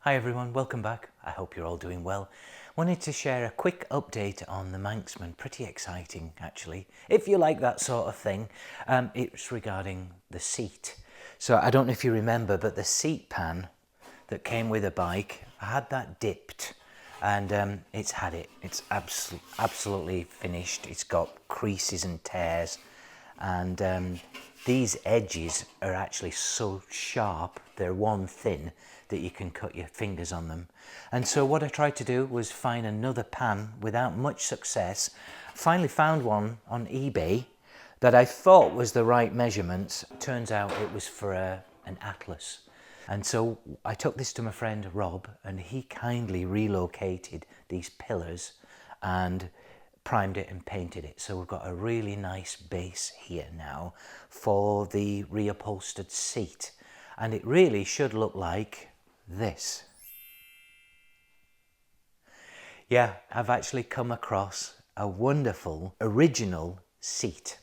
Hi everyone, welcome back. I hope you're all doing well. Wanted to share a quick update on the Manxman. Pretty exciting actually, if you like that sort of thing. It's regarding the seat. So I don't know if you remember, but the seat pan that came with the bike, I had that dipped and it's had it. It's absolutely finished. It's got creases and tears, and these edges are actually so sharp, they're one thin, that you can cut your fingers on them. And so what I tried to do was find another pan without much success. Finally found one on eBay that I thought was the right measurements. Turns out it was for an Atlas. And so I took this to my friend Rob, and he kindly relocated these pillars and primed it and painted it. So we've got a really nice base here now for the reupholstered seat. And it really should look like this. Yeah, I've actually come across a wonderful original seat.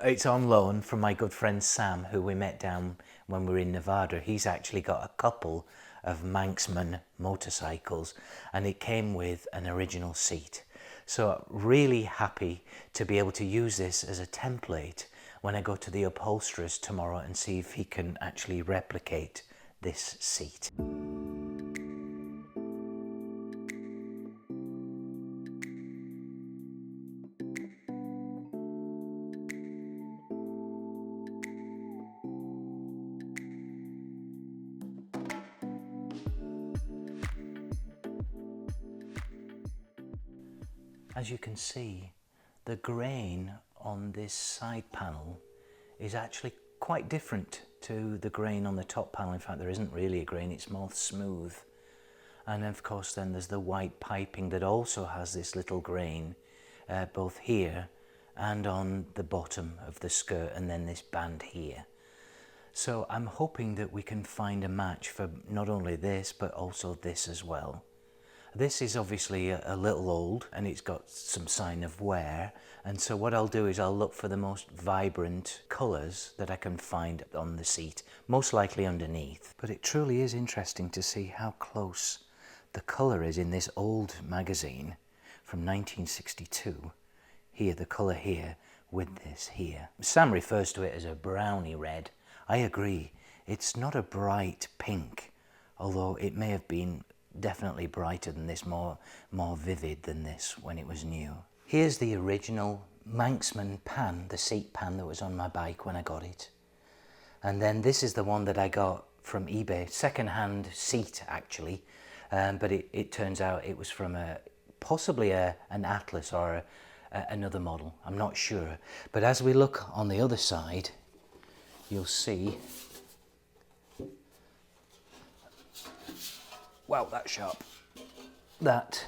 It's on loan from my good friend Sam, who we met down when we were in Nevada. He's actually got a couple of Manxman motorcycles, and it came with an original seat. So really happy to be able to use this as a template when I go to the upholsterers tomorrow and see if he can actually replicate this seat. As you can see, the grain on this side panel is actually quite different to the grain on the top panel. In fact, there isn't really a grain, it's more smooth. And of course then there's the white piping that also has this little grain, both here and on the bottom of the skirt, and then this band here. So I'm hoping that we can find a match for not only this but also this as well. This is obviously a little old and it's got some sign of wear, and so what I'll do is I'll look for the most vibrant colours that I can find on the seat, most likely underneath. But it truly is interesting to see how close the colour is in this old magazine from 1962. Here, the colour here with this here. Sam refers to it as a browny red. I agree, it's not a bright pink, although it may have been definitely brighter than this, more vivid than this when it was new. Here's the original Manxman pan, the seat pan that was on my bike when I got it. And then this is the one that I got from eBay, second-hand seat actually, but it turns out it was from possibly an Atlas or another model, I'm not sure. But as we look on the other side, you'll see, wow, that's sharp, that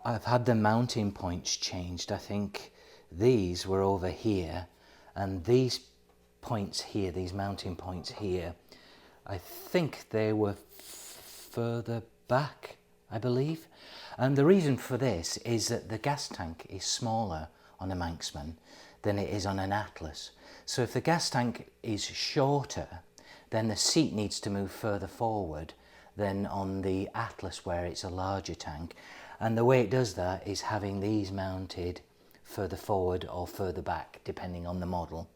I've had the mounting points changed. I think these were over here, and these points here, these mounting points here, I think they were further back, I believe. And the reason for this is that the gas tank is smaller on a Manxman than it is on an Atlas. So if the gas tank is shorter, then the seat needs to move further forward than on the Atlas where it's a larger tank. And the way it does that is having these mounted further forward or further back, depending on the model.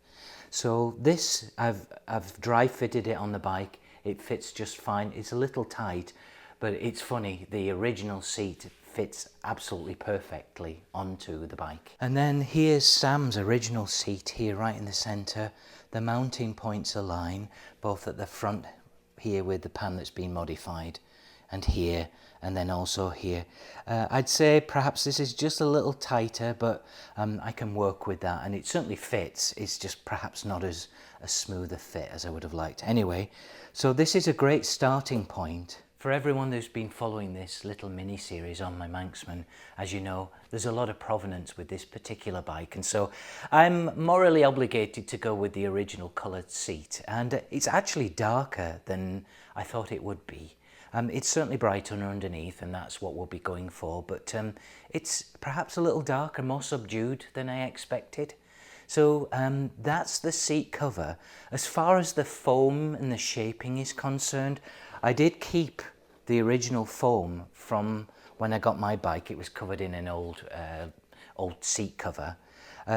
So this, I've dry fitted it on the bike. It fits just fine. It's a little tight, but it's funny, the original seat fits absolutely perfectly onto the bike. And then here's Sam's original seat here, right in the center. The mounting points align, both at the front here with the pan that's been modified, and here, and then also here. I'd say perhaps this is just a little tighter, but I can work with that, and it certainly fits. It's just perhaps not as a smooth a fit as I would have liked. Anyway, so this is a great starting point. For everyone who's been following this little mini-series on my Manxman, as you know, there's a lot of provenance with this particular bike, and so I'm morally obligated to go with the original coloured seat, and it's actually darker than I thought it would be. It's certainly brighter underneath, and that's what we'll be going for, but it's perhaps a little darker, more subdued than I expected. So that's the seat cover. As far as the foam and the shaping is concerned, I did keep the original foam from when I got my bike. It was covered in an old seat cover.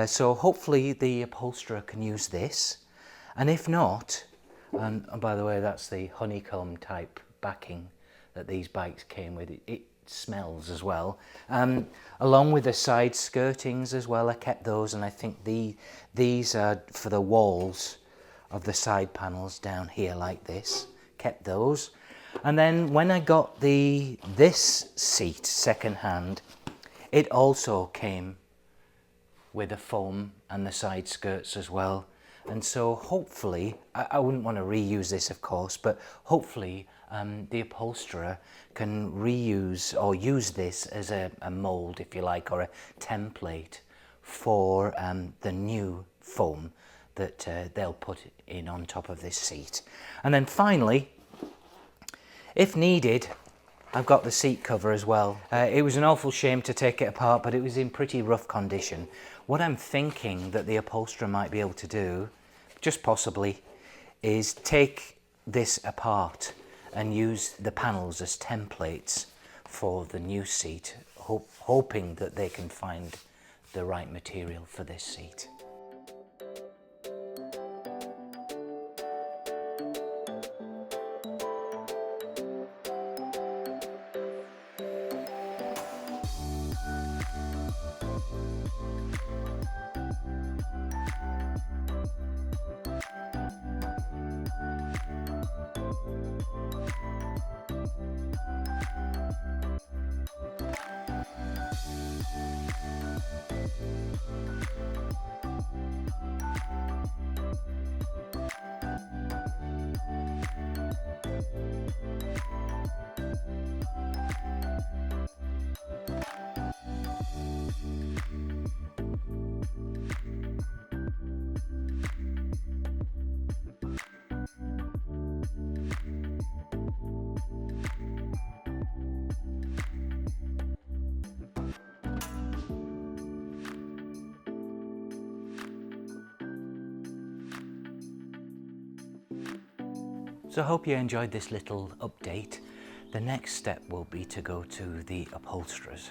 So hopefully the upholsterer can use this. And if not, and by the way, that's the honeycomb type backing that these bikes came with. It smells as well. Along with the side skirtings as well, I kept those, and I think these are for the walls of the side panels down here like this. Kept those. And then when I got this seat second hand, it also came with a foam and the side skirts as well. And so hopefully, I wouldn't want to reuse this of course, but hopefully the upholsterer can reuse or use this as a mould, if you like, or a template for the new foam that they'll put in on top of this seat. And then finally, if needed, I've got the seat cover as well. It was an awful shame to take it apart, but it was in pretty rough condition. What I'm thinking that the upholsterer might be able to do, just possibly, is take this apart and use the panels as templates for the new seat, hoping that they can find the right material for this seat. So I hope you enjoyed this little update. The next step will be to go to the upholsterers